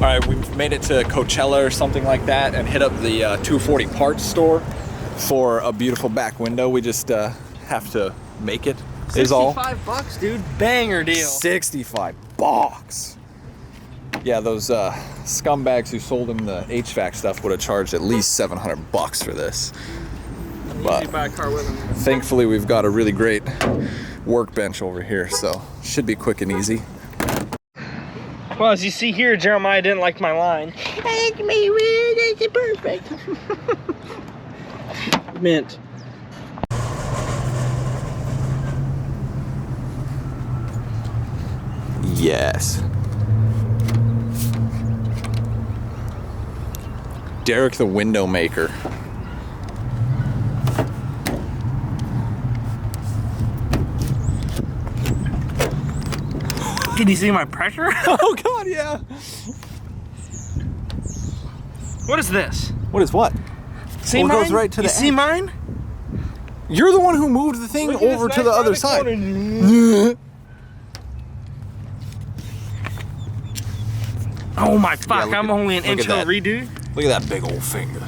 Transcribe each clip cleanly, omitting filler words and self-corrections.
All right, we made it to Coachella or something like that and hit up the 240 parts store for a beautiful back window. We just have to make it. Is all. 65 bucks, dude. Banger deal. 65 bucks. Yeah, those scumbags who sold him the HVAC stuff would have charged at least 700 bucks for this. But buy a car with him. Thankfully, we've got a really great workbench over here, so should be quick and easy. Well, as you see here, Jeremiah didn't like my line. It's perfect. Mint. Yes. Derek the window maker. Can you see my pressure? Oh God, yeah. What is this? What is what? See It mine? goes right to you the see end. mine? You're the one who moved the thing over to the other side. Oh my fuck, look I'm at- only an look inch at that. redo. Look at that big old finger.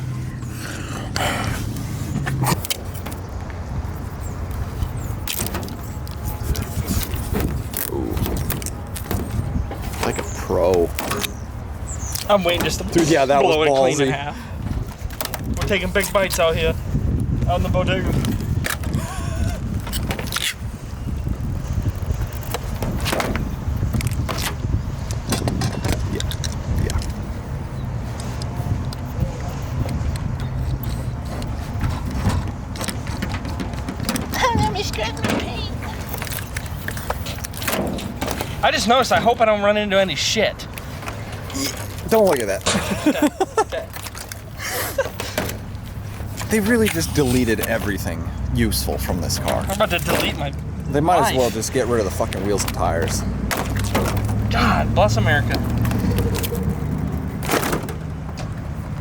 Ooh. Like a pro. I'm waiting just to Dude, yeah, that blow was it clean ballsy. in half. We're taking big bites out here, out in the bodega. I just noticed, I hope I don't run into any shit. Don't look at that. They really just deleted everything useful from this car. I'm about to delete my They might as life. well just get rid of the fucking wheels and tires. God bless America.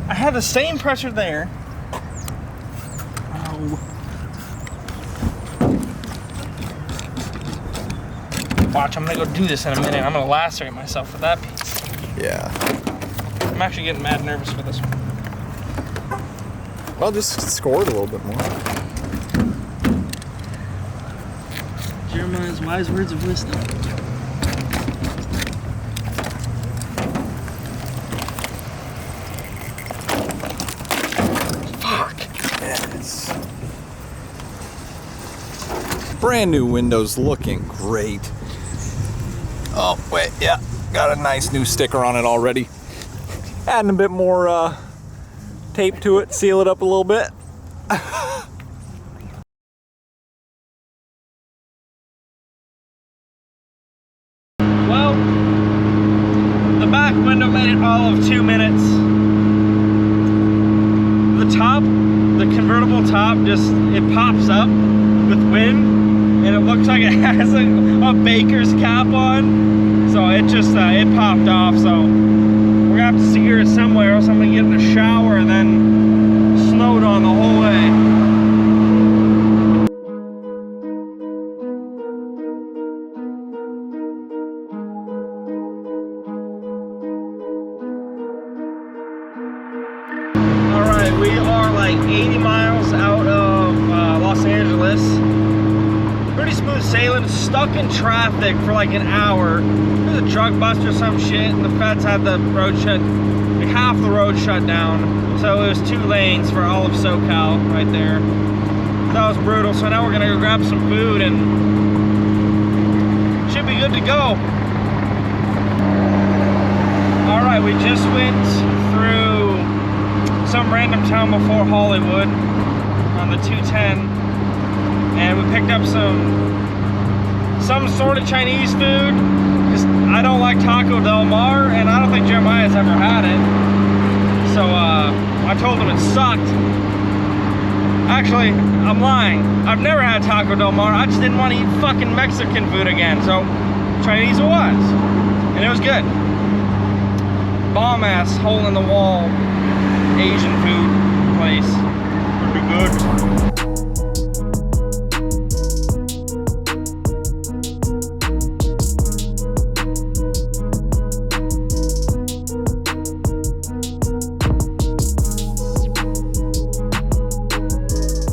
I had the same pressure there. Oh. Watch, I'm gonna go do this in a minute. I'm gonna lacerate myself with that piece. Yeah. I'm actually getting mad nervous for this one. Well, just score it a little bit more. Jeremiah's wise words of wisdom. Fuck. Yes. Brand new windows, looking great. Oh, wait, yeah. Got a nice new sticker on it already. Adding a bit more tape to it, seal it up a little bit. Well, the back window made it all of 2 minutes. The top, the convertible top, it pops up with wind. And it looks like it has a baker's cap on, so it popped off. So we're gonna have to secure it somewhere, else I'm gonna get in the shower and then snowed on the whole way. All right, we are like 80 miles out of Los Angeles. Pretty smooth sailing, stuck in traffic for like an hour. There's a drug bust or some shit, and the feds had the road shut, like half the road shut down. So it was 2 lanes for all of SoCal right there. That was brutal. So now we're gonna go grab some food and should be good to go. All right, we just went through some random town before Hollywood on the 210. And we picked up some sort of Chinese food, because I don't like Taco Del Mar, and I don't think Jeremiah's ever had it. So I told him it sucked. Actually, I'm lying. I've never had Taco Del Mar. I just didn't want to eat fucking Mexican food again. So Chinese it was, and it was good. bomb ass hole in the wall Asian food place. Pretty good.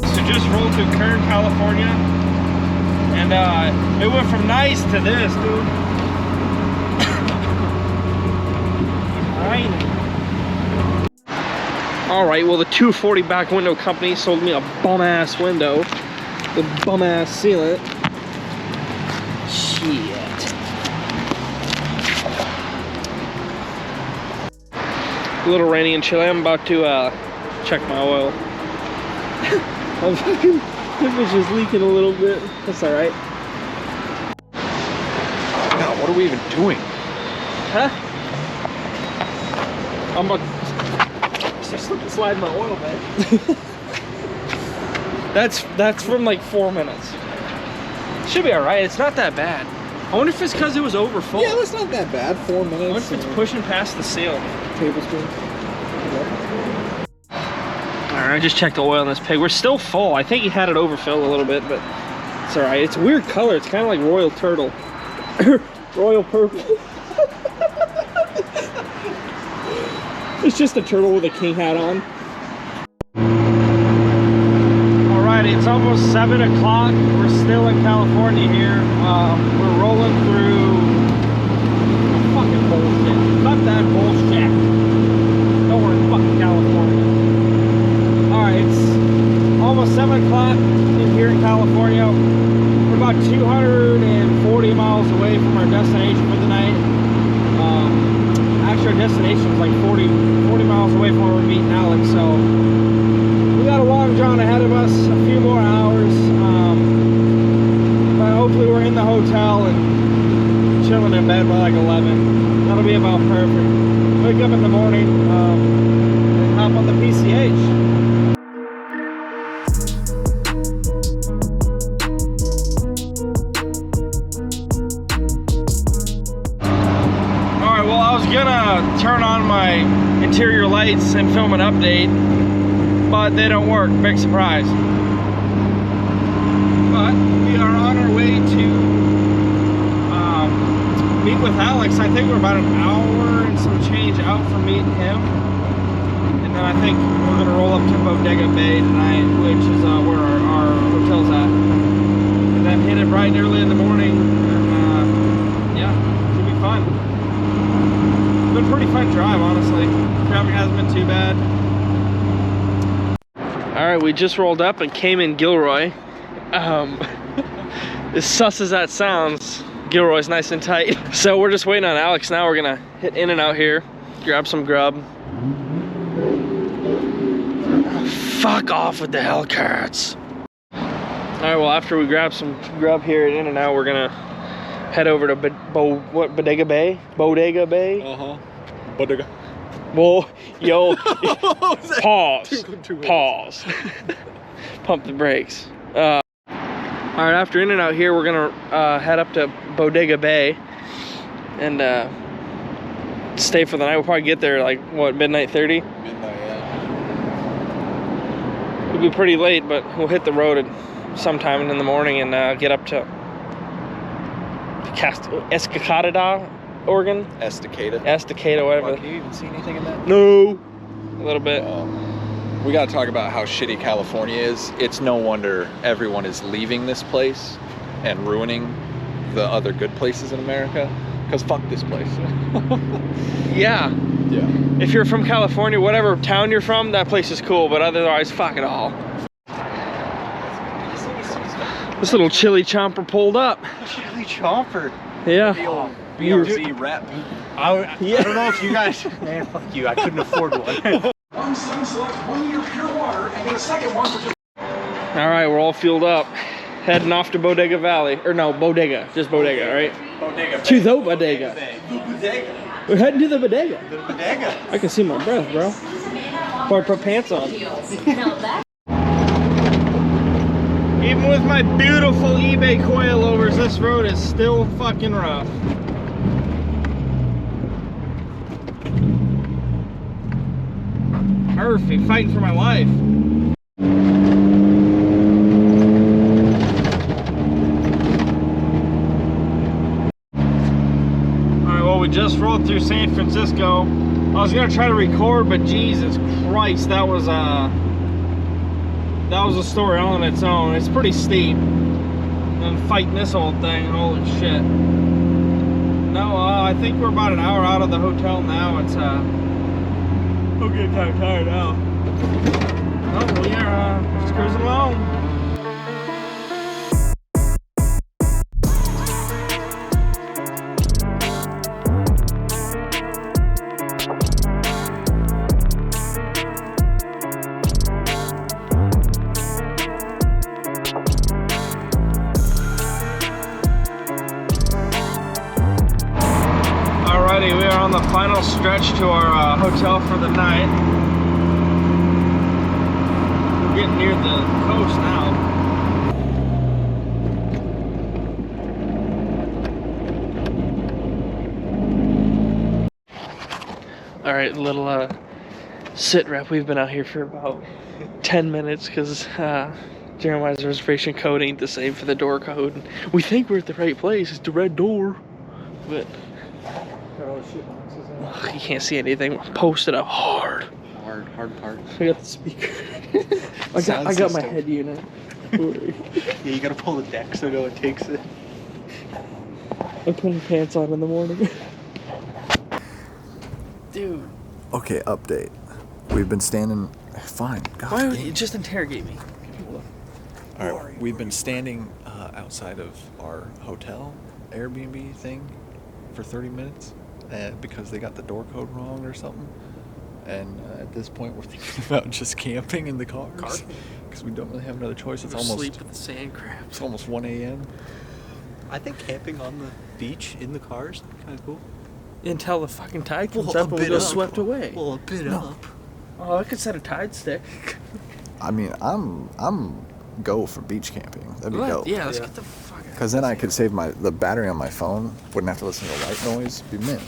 So just rolled through Kern, California, and it went from nice to this, dude. Alright, well the 240 back window company sold me a bum ass window with bum ass sealant. Shit. A little rainy and chilly. I'm about to check my oil. I'm fucking, it was just leaking a little bit. That's alright. Now, what are we even doing? Huh? I'm about to slip and slide my oil back. that's from like 4 minutes. Should be alright. It's not that bad. I wonder if it's because it was over full. Yeah, that's not that bad. 4 minutes. I wonder if it's pushing past the seal. Tablespoon. Alright, I just checked the oil in this pig. We're still full. I think he had it overfilled a little bit, but it's alright. It's a weird color. It's kind of like royal turtle. Royal purple. It's just a turtle with a king hat on. Alright, it's almost 7 o'clock. We're still in California here. We're rolling through fucking bullshit. Cut that bullshit. Don't worry, fucking California. Alright, it's almost 7 o'clock here in California. We're about 240 miles away from our destination for the night. Actually, our destination is like 40 miles away from where we're meeting Alex, so we got a long drawn ahead of us, a few more hours, but hopefully we're in the hotel and chilling in bed by like 11. That'll be about perfect. Wake up in the morning and hop on the PCH. Gonna turn on my interior lights and film an update, but they don't work. Big surprise. But we are on our way to meet with Alex. I think we're about an hour and some change out from meeting him, and then I think we're gonna roll up to Bodega Bay tonight, which is where our hotel's at, and then hit it bright and early in the morning, and yeah, should be fun. Been a pretty fun drive, honestly. Traffic hasn't been too bad. Alright, we just rolled up and came in Gilroy. As sus as that sounds, Gilroy's nice and tight. So we're just waiting on Alex now. We're gonna hit in and out here, grab some grub. Fuck off with the Hellcats. Alright, well after we grab some grub here at In-N-Out, we're gonna head over to Bodega Bay? Bodega Bay? Bodega. Well, yo, pause. Pause. Pump the brakes. All right, after In-N-Out here, we're gonna head up to Bodega Bay and stay for the night. We'll probably get there like what, midnight 30? Midnight, yeah. It'll be pretty late, but we'll hit the road at sometime in the morning and get up to Estacada, Oregon? Estacada, whatever. Can you even see anything in that? No. A little bit. We gotta talk about how shitty California is. It's no wonder everyone is leaving this place and ruining the other good places in America. Because fuck this place. Yeah. Yeah. If you're from California, whatever town you're from, that place is cool, but otherwise, fuck it all. This little chili chomper pulled up. Chili chomper. Yeah. BRZ rep. I don't know if you guys... Man, fuck you. I couldn't afford one. One Sun Select 1 liter pure water and get a second one for just... All right, we're all fueled up. Heading off to Bodega Valley. Or no, Bodega. Just Bodega, all right? Bodega. To the Bodega. The Bodega. We're heading to the Bodega. The Bodega. I can see my breath, bro. Before I put pants on. Even with my beautiful eBay coilovers, this road is still fucking rough. Perfect, fighting for my life. Alright, well, we just rolled through San Francisco. I was gonna try to record, but Jesus Christ, that was a story all on its own. It's pretty steep. And fighting this whole thing, holy shit. No, I think we're about an hour out of the hotel now. It's I'm getting kind of tired now. Oh, we are just cruising along. Alrighty, we are on the final stretch to our hotel for the night. We're getting near the coast now. Alright, little sit rep. We've been out here for about 10 minutes because Jeremiah's reservation code ain't the same for the door code. We think we're at the right place. It's the red door. But you can't see anything. We're posted up hard. Hard part. I got the speaker. I got my head unit. Yeah, you gotta pull the deck so no one takes it. I'm putting pants on in the morning. Dude. Okay, update. We've been standing. Fine. God, Why would you just interrogate me? all right, we've been standing outside of our hotel Airbnb thing for 30 minutes because they got the door code wrong or something. And at this point, we're thinking about just camping in the cars because we don't really have another choice. It's almost sleep with the sand crabs. It's almost 1 a.m. I think camping on the beach in the cars kind of cool. Until the fucking tide comes up and we go swept away. Well, a bit up. Oh, I could set a tide stick. I mean, I'm go for beach camping. That'd be dope. Yeah, let's get the fuck out. Because then I could save the battery on my phone. Wouldn't have to listen to white noise. Be mint.